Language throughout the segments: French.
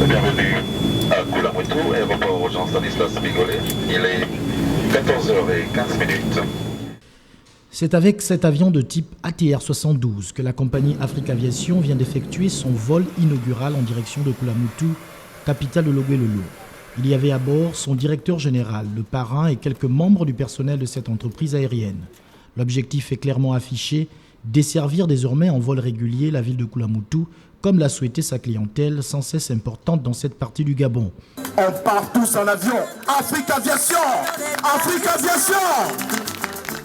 Bienvenue à Koulamoutou, aéroport Jean-Stanislas Bigolet. Il est 14h15. C'est avec cet avion de type ATR-72 que la compagnie Africa Aviation vient d'effectuer son vol inaugural en direction de Koulamoutou, capitale de Logoué-le-Lourd. Il y avait à bord son directeur général, le parrain et quelques membres du personnel de cette entreprise aérienne. L'objectif est clairement affiché, desservir désormais en vol régulier la ville de Koulamoutou, comme l'a souhaité sa clientèle sans cesse importante dans cette partie du Gabon. On part tous en avion. Africa Aviation! Africa Aviation!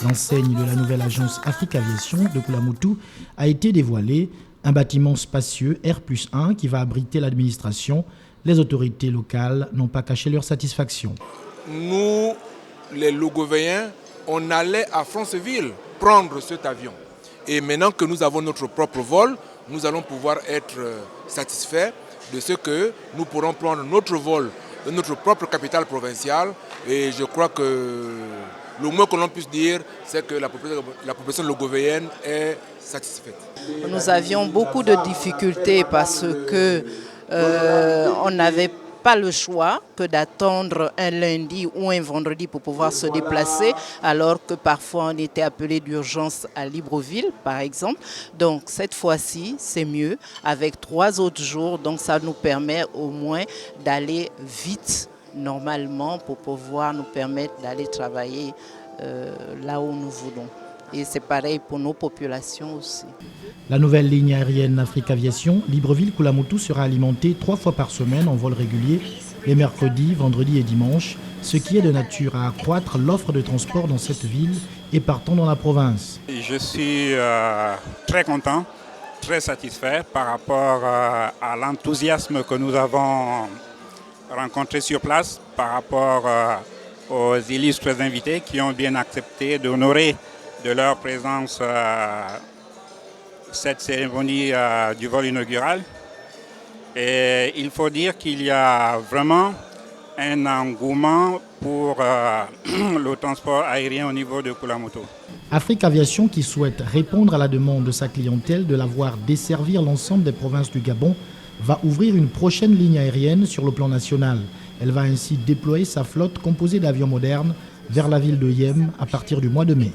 L'enseigne de la nouvelle agence Africa Aviation de Koulamoutou a été dévoilée, un bâtiment spacieux R+1 qui va abriter l'administration. Les autorités locales n'ont pas caché leur satisfaction. Nous, les Logovéens, on allait à Franceville prendre cet avion. Et maintenant que nous avons notre propre vol, nous allons pouvoir être satisfaits de ce que nous pourrons prendre notre vol de notre propre capitale provinciale. Et je crois que le moins que l'on puisse dire, c'est que la population logovéenne est satisfaite. Nous avions beaucoup de difficultés parce que on n'avait pas le choix que d'attendre un lundi ou un vendredi pour pouvoir se déplacer, alors que parfois on était appelé d'urgence à Libreville, par exemple. Donc cette fois-ci, c'est mieux, avec 3 autres jours, donc ça nous permet au moins d'aller vite, normalement, pour pouvoir nous permettre d'aller travailler là où nous voulons. Et c'est pareil pour nos populations aussi. La nouvelle ligne aérienne Africa Aviation Libreville-Koulamoutou sera alimentée 3 fois par semaine en vol régulier, les mercredis, vendredis et dimanches, ce qui est de nature à accroître l'offre de transport dans cette ville et partant dans la province. Je suis très content, très satisfait par rapport à l'enthousiasme que nous avons rencontré sur place, par rapport aux illustres invités qui ont bien accepté d'honorer de leur présence cette cérémonie du vol inaugural. Et il faut dire qu'il y a vraiment un engouement pour le transport aérien au niveau de Koulamoutou. Africa Aviation, qui souhaite répondre à la demande de sa clientèle de la voir desservir l'ensemble des provinces du Gabon, va ouvrir une prochaine ligne aérienne sur le plan national. Elle va ainsi déployer sa flotte composée d'avions modernes vers la ville de Yem à partir du mois de mai.